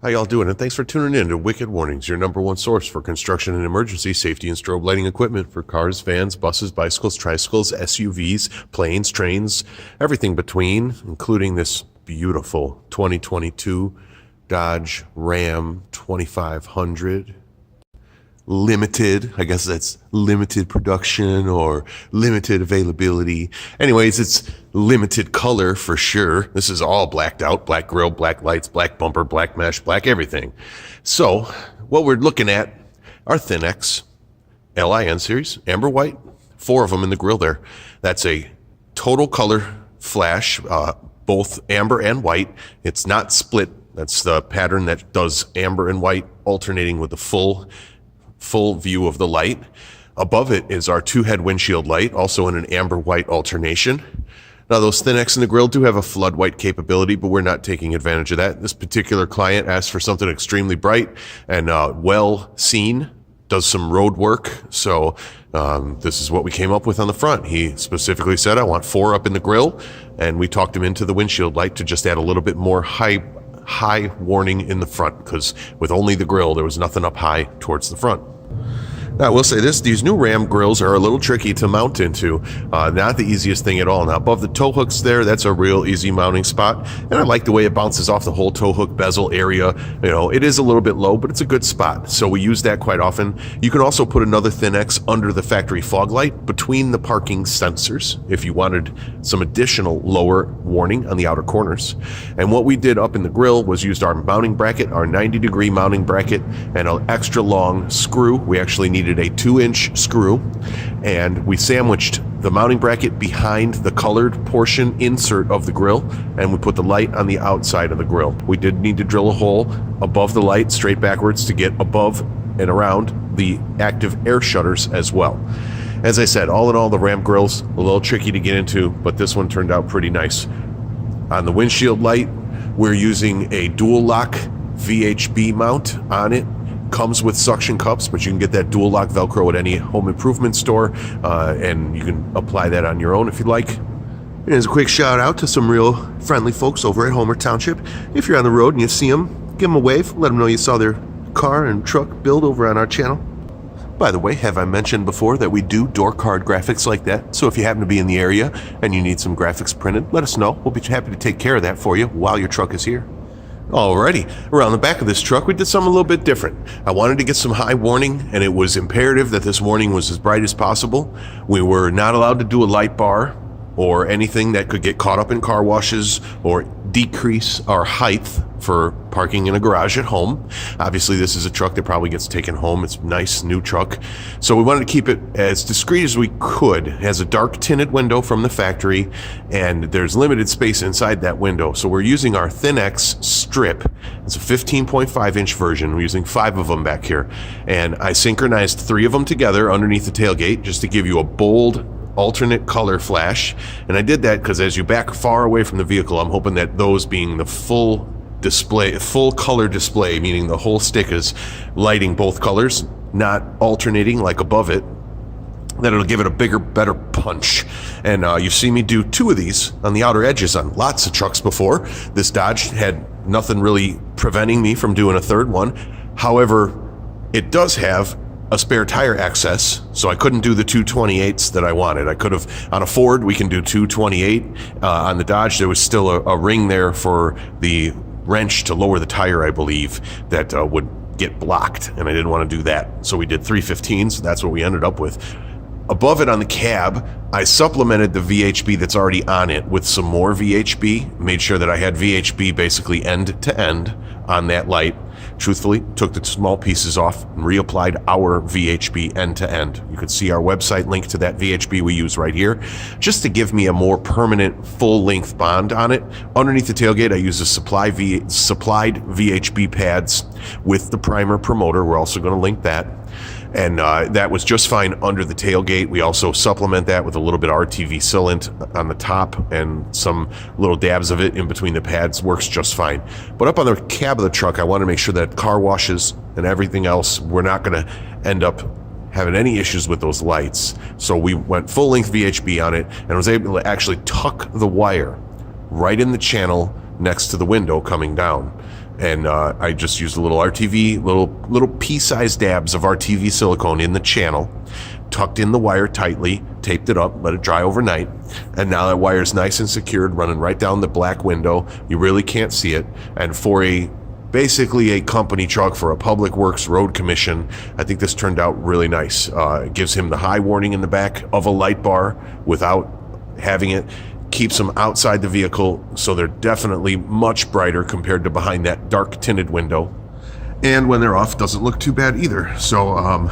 How y'all doing? And thanks for tuning in to Wicked Warnings, your number one source for construction and emergency safety and strobe lighting equipment for cars, vans, buses, bicycles, tricycles, SUVs, planes, trains, everything between, including this beautiful 2022 Dodge Ram 2500. Limited, I guess that's limited production or limited availability. Anyways, it's limited color for sure. This is all blacked out, black grille, black lights, black bumper, black mesh, black everything. So what we're looking at are Thin-X LIN series, amber white, 4 of them in the grille there. That's a total color flash, both amber and white. It's not split. That's the pattern that does amber and white alternating with the full view of the light. Above it is our 2-head windshield light, also in an amber white alternation. Now those Thin-X in the grille do have a flood white capability, but we're not taking advantage of that. This particular client asked for something extremely bright and well seen, does some road work. So this is what we came up with on the front. He specifically said, I want 4 up in the grille, and we talked him into the windshield light to just add a little bit more high warning in the front, because with only the grille, there was nothing up high towards the front. Now, I will say this, these new Ram grills are a little tricky to mount into. Not the easiest thing at all. Now, above the tow hooks there, that's a real easy mounting spot. And I like the way it bounces off the whole tow hook bezel area. You know, it is a little bit low, but it's a good spot. So we use that quite often. You can also put another Thin-X under the factory fog light between the parking sensors if you wanted some additional lower warning on the outer corners. And what we did up in the grill was used our mounting bracket, our 90-degree mounting bracket, and an extra long screw. We actually needed a 2-inch screw, and we sandwiched the mounting bracket behind the colored portion insert of the grill, and we put the light on the outside of the grill. We did need to drill a hole above the light straight backwards to get above and around the active air shutters as well. As I said, all in all, the Ram grill's a little tricky to get into, but this one turned out pretty nice. On the windshield light, we're using a dual lock VHB mount on it. Comes with suction cups, but you can get that dual lock Velcro at any home improvement store, and you can apply that on your own if you'd like. And as a quick shout out to some real friendly folks over at Homer Township. If you're on the road and you see them, give them a wave, let them know you saw their car and truck build over on our channel. By the way, have I mentioned before that we do door card graphics like that? So if you happen to be in the area and you need some graphics printed, let us know. We'll be happy to take care of that for you while your truck is here. Alrighty, around the back of this truck, we did something a little bit different. I wanted to get some high warning, and it was imperative that this warning was as bright as possible. We were not allowed to do a light bar or anything that could get caught up in car washes or decrease our height for parking in a garage at home. Obviously, this is a truck that probably gets taken home. It's a nice new truck. So we wanted to keep it as discreet as we could. It has a dark tinted window from the factory, and there's limited space inside that window. So we're using our Thin-X strip. It's a 15.5 inch version. We're using 5 of them back here. And I synchronized 3 of them together underneath the tailgate just to give you a bold alternate color flash. And I did that because as you back far away from the vehicle, I'm hoping that those being the full color display, meaning the whole stick is lighting both colors, not alternating like above it, that it'll give it a bigger, better punch. And you've seen me do 2 of these on the outer edges on lots of trucks before. This Dodge had nothing really preventing me from doing a 3rd one. However, it does have a spare tire access, so I couldn't do the 228s that I wanted. I could have, on a Ford, we can do 228. On the Dodge, there was still a ring there for the wrench to lower the tire, I believe, that would get blocked, and I didn't want to do that. So we did 315s. That's what we ended up with. Above it on the cab, I supplemented the VHB that's already on it with some more VHB, made sure that I had VHB basically end to end on that light. Truthfully, took the small pieces off and reapplied our VHB end to end. You can see our website link to that VHB we use right here, just to give me a more permanent full-length bond on it. Underneath the tailgate, I use a supplied VHB pads with the primer promoter. We're also going to link that. And that was just fine under the tailgate. We also supplement that with a little bit of RTV sealant on the top and some little dabs of it in between the pads. Works just fine. But up on the cab of the truck, I want to make sure that car washes and everything else, we're not going to end up having any issues with those lights. So we went full-length VHB on it and was able to actually tuck the wire right in the channel next to the window coming down. And I just used a little RTV, little pea-sized dabs of RTV silicone in the channel, tucked in the wire tightly, taped it up, let it dry overnight, and now that wire's nice and secured, running right down the black window. You really can't see it. And for basically a company truck for a public works road commission, I think this turned out really nice. It gives him the high warning in the back of a light bar without having it. Keeps them outside the vehicle, so they're definitely much brighter compared to behind that dark tinted window. And when they're off, doesn't look too bad either. So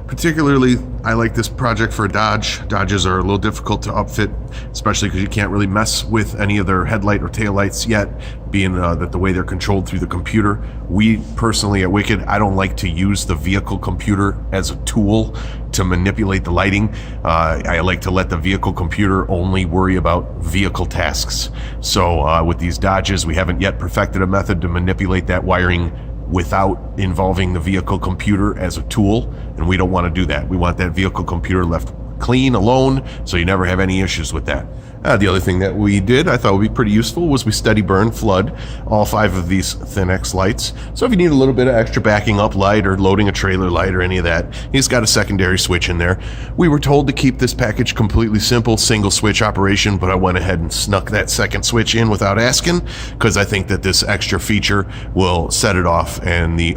particularly, I like this project for a Dodge. Dodges are a little difficult to upfit, especially because you can't really mess with any of their headlight or tail lights yet, being that the way they're controlled through the computer. We personally at Wicked, I don't like to use the vehicle computer as a tool to manipulate the lighting. I like to let the vehicle computer only worry about vehicle tasks. So with these Dodges, we haven't yet perfected a method to manipulate that wiring without involving the vehicle computer as a tool, and we don't want to do that. We want that vehicle computer left clean, alone, so you never have any issues with that. The other thing that we did, I thought would be pretty useful, was we steady burn flood all 5 of these Thin X lights. So if you need a little bit of extra backing up light or loading a trailer light or any of that, he's got a secondary switch in there. We were told to keep this package completely simple, single switch operation, but I went ahead and snuck that second switch in without asking, because I think that this extra feature will set it off, and the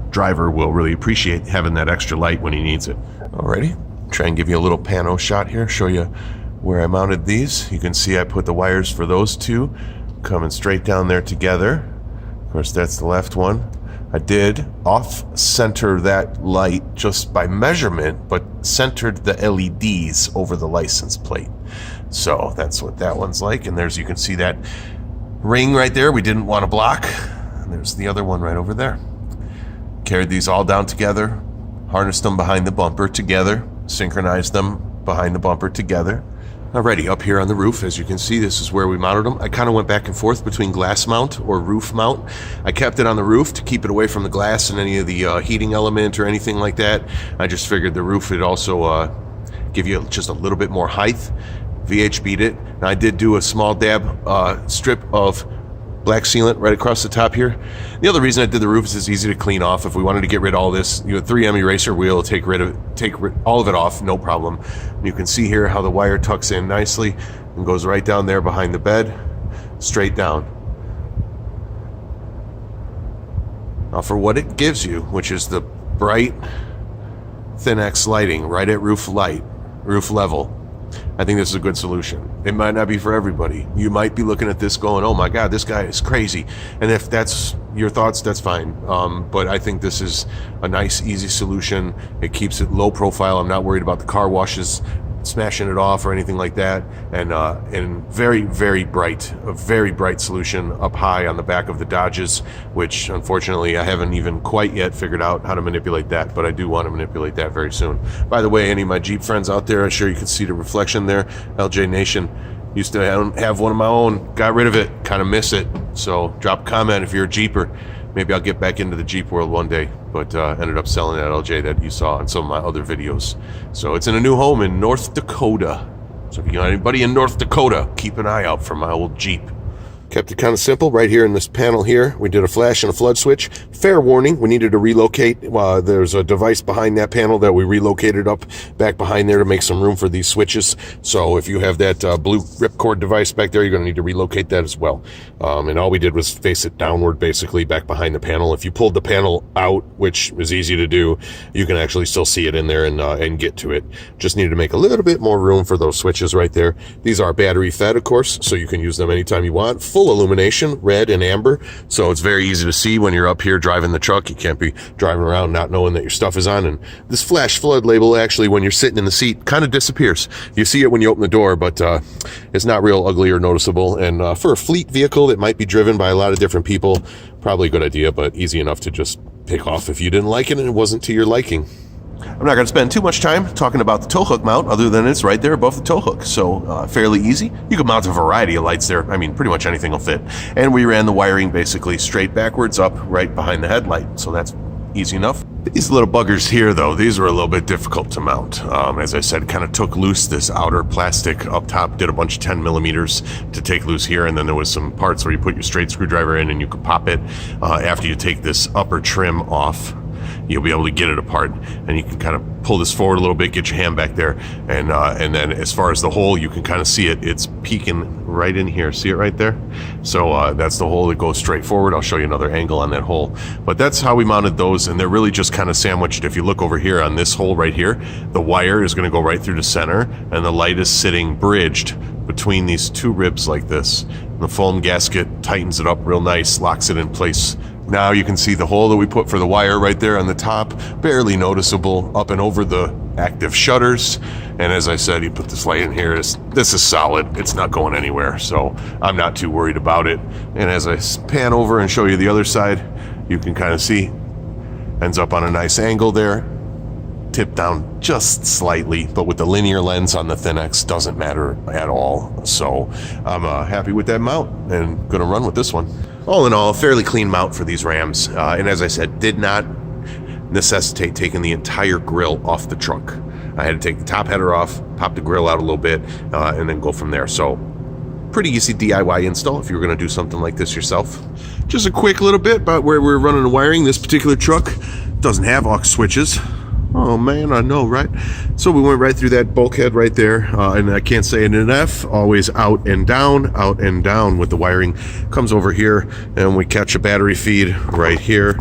driver will really appreciate having that extra light when he needs it. Alrighty, try and give you a little pano shot here, show you where I mounted these. You can see I put the wires for those 2 coming straight down there together. Of course, that's the left one. I did off-center that light just by measurement, but centered the LEDs over the license plate. So that's what that one's like. And you can see that ring right there we didn't want to block. And there's the other one right over there. Carried these all down together, harnessed them behind the bumper together, synchronized them behind the bumper together. Alrighty, up here on the roof, as you can see, this is where we mounted them. I kind of went back and forth between glass mount or roof mount. I kept it on the roof to keep it away from the glass and any of the heating element or anything like that. I just figured the roof would also give you just a little bit more height. VHB'd it. And I did do a small dab strip of black sealant right across the top here. The other reason I did the roof is it's easy to clean off. If we wanted to get rid of all this, 3M eraser wheel will take all of it off, no problem. And you can see here how the wire tucks in nicely and goes right down there behind the bed, straight down. Now for what it gives you, which is the bright Thin X lighting right at roof level, I think this is a good solution. It might not be for everybody. You might be looking at this going, oh my God, this guy is crazy. And if that's your thoughts, that's fine. But I think this is a nice, easy solution. It keeps it low profile. I'm not worried about the car washes smashing it off or anything like that. And very, very bright, a very bright solution up high on the back of the Dodges, which unfortunately I haven't even quite yet figured out how to manipulate that, but I do want to manipulate that very soon. By the way, any of my Jeep friends out there, I'm sure you can see the reflection there. LJ Nation, used to have one of my own, got rid of it, kind of miss it. So drop a comment if you're a Jeeper. Maybe I'll get back into the Jeep world one day, but ended up selling that LJ that you saw in some of my other videos. So it's in a new home in North Dakota. So if you got anybody in North Dakota, keep an eye out for my old Jeep. Kept it kind of simple right here in this panel here. We did a flash and a flood switch. Fair warning, we needed to relocate. There's a device behind that panel that we relocated up back behind there to make some room for these switches. So if you have that blue ripcord device back there, you're going to need to relocate that as well. And all we did was face it downward, basically, back behind the panel. If you pulled the panel out, which is easy to do, you can actually still see it in there and get to it. Just needed to make a little bit more room for those switches right there. These are battery fed, of course, so you can use them anytime you want. Full illumination, red and amber, so it's very easy to see when you're up here driving the truck. You can't be driving around not knowing that your stuff is on. And this flash flood label, actually, when you're sitting in the seat, kind of disappears. You see it when you open the door, but it's not real ugly or noticeable. And for a fleet vehicle that might be driven by a lot of different people, probably a good idea, but easy enough to just pick off if you didn't like it and it wasn't to your liking. I'm not going to spend too much time talking about the tow hook mount, other than it's right there above the tow hook. So fairly easy. You can mount a variety of lights there. I mean, pretty much anything will fit. And we ran the wiring basically straight backwards up right behind the headlight. So that's easy enough. These little buggers here, though, these were a little bit difficult to mount. As I said, kind of took loose this outer plastic up top, did a bunch of 10 millimeters to take loose here, and then there was some parts where you put your straight screwdriver in and you could pop it. After you take this upper trim off, you'll be able to get it apart, and you can kind of pull this forward a little bit, get your hand back there, and then as far as the hole, you can kind of see it. It's peeking right in here. See it right there? So that's the hole that goes straight forward. I'll show you another angle on that hole. But that's how we mounted those, and they're really just kind of sandwiched. If you look over here on this hole right here, the wire is going to go right through the center, and the light is sitting bridged between these two ribs like this. The foam gasket tightens it up real nice, locks it in place. Now you can see the hole that we put for the wire right there on the top, barely noticeable up and over the active shutters. And as I said, you put this light in here. This is solid. It's not going anywhere, so I'm not too worried about it. And as I pan over and show you the other side, you can kind of see, ends up on a nice angle there. Tip down just slightly, but with the linear lens on the Thin-X, doesn't matter at all. So I'm happy with that mount and gonna run with this one. All in all, a fairly clean mount for these Rams, and as I said, did not necessitate taking the entire grill off the truck. I had to take the top header off, pop the grill out a little bit, and then go from there. So pretty easy DIY install if you're going to do something like this yourself. Just a quick little bit about where we're running the wiring. This particular truck doesn't have aux switches. Oh man, I know, right? So we went right through that bulkhead right there, and I can't say it enough, always out and down with the wiring. Comes over here, and we catch a battery feed right here.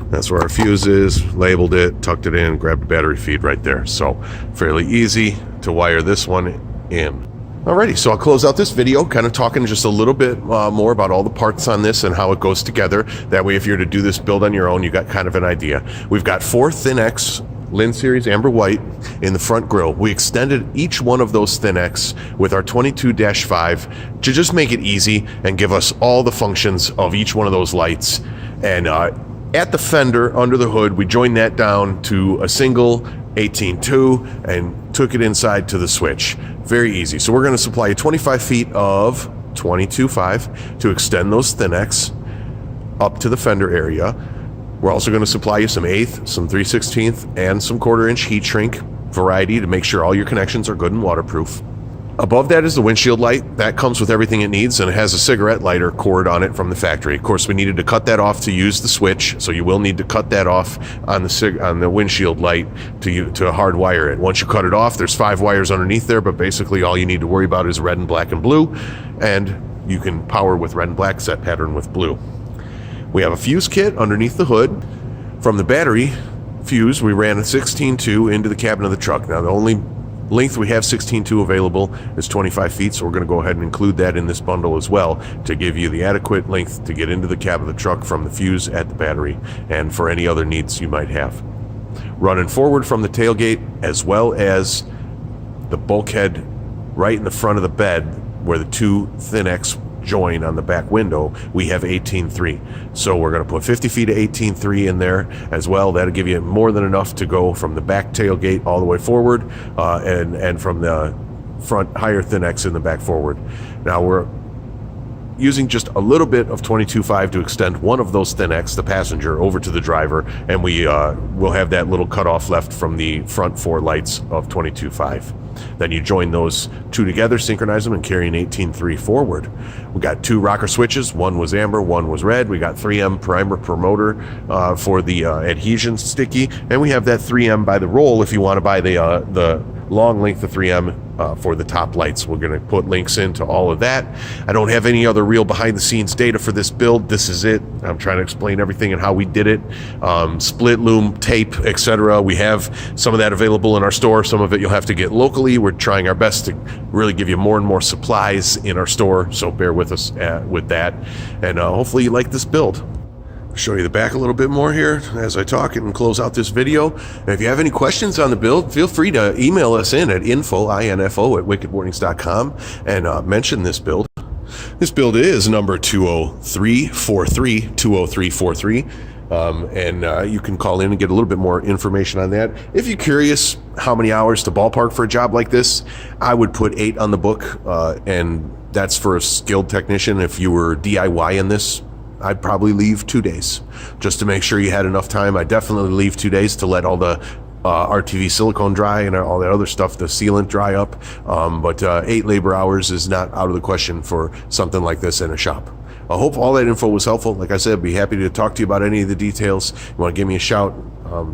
That's where our fuse is, labeled it, tucked it in, grabbed a battery feed right there. So fairly easy to wire this one in. Alrighty, so I'll close out this video kind of talking just a little bit more about all the parts on this and how it goes together. That way, if you're to do this build on your own, you got kind of an idea. We've got 4 Thin-X Lin Series Amber White in the front grille. We extended each one of those Thin-X with our 22-5 to just make it easy and give us all the functions of each one of those lights. And at the fender, under the hood, we joined that down to a single 18.2 and took it inside to the switch. Very easy. So we're going to supply you 25 feet of 22.5 to extend those Thin-X up to the fender area. We're also going to supply you some 1/8, some 3/16, and some 1/4 inch heat shrink variety to make sure all your connections are good and waterproof. Above that is the windshield light. That comes with everything it needs, and it has a cigarette lighter cord on it from the factory. Of course, we needed to cut that off to use the switch, so you will need to cut that off on the windshield light to hardwire it. Once you cut it off, there's 5 wires underneath there, but basically all you need to worry about is red and black and blue, and you can power with red and black, set pattern with blue. We have a fuse kit underneath the hood. From the battery fuse, we ran a 16.2 into the cabin of the truck. Now, the only length we have 16.2 available is 25 feet, so we're going to go ahead and include that in this bundle as well to give you the adequate length to get into the cab of the truck from the fuse at the battery and for any other needs you might have. Running forward from the tailgate, as well as the bulkhead right in the front of the bed where the 2 Thin-X join on the back window, we have 18.3. So we're going to put 50 feet of 18.3 in there as well. That'll give you more than enough to go from the back tailgate all the way forward, and from the front higher Thin-X in the back forward. Now we're using just a little bit of 22.5 to extend one of those Thin-X, the passenger, over to the driver, and we will have that little cutoff left from the front 4 lights of 22.5. Then you join those 2 together, synchronize them, and carry an 18.3 forward. We got 2 rocker switches. One was amber, one was red. We got 3M primer promoter for the adhesion sticky, and we have that 3M by the roll if you want to buy the long length of 3M for the top lights. We're going to put links into all of that. I don't have any other real behind the scenes data for this build. This is it. I'm trying to explain everything and how we did it. Split loom, tape, etc. We have some of that available in our store. Some of it you'll have to get locally. We're trying our best to really give you more and more supplies in our store, so bear with us with that. And hopefully you like this build. I'll show you the back a little bit more here as I talk and close out this video. And if you have any questions on the build, feel free to email us in at info@wickedwarnings.com and mention this build. This build is number 20343, and you can call in and get a little bit more information on that. If you're curious how many hours to ballpark for a job like this, I would put 8 on the book, and that's for a skilled technician. If you were DIY in this, I'd probably leave 2 days just to make sure you had enough time. I definitely leave 2 days to let all the RTV silicone dry and all that other stuff, the sealant dry up. But 8 labor hours is not out of the question for something like this in a shop. I hope all that info was helpful. Like I said, I'd be happy to talk to you about any of the details. You want to give me a shout,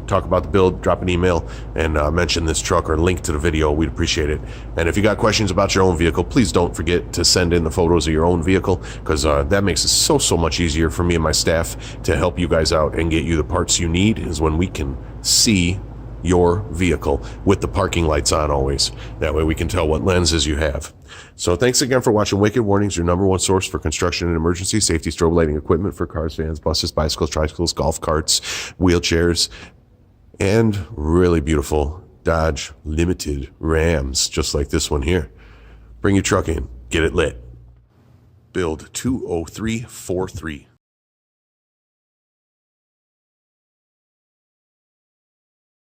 talk about the build, drop an email, and mention this truck or link to the video. We'd appreciate it. And if you got questions about your own vehicle, please don't forget to send in the photos of your own vehicle, because that makes it so much easier for me and my staff to help you guys out and get you the parts you need, is when we can see your vehicle with the parking lights on always. That way we can tell what lenses you have. So thanks again for watching Wicked Warnings, your #1 source for construction and emergency safety strobe lighting equipment for cars, vans, buses, bicycles, tricycles, golf carts, wheelchairs, and really beautiful Dodge Limited Rams, just like this one here. Bring your truck in, get it lit. Build 20343.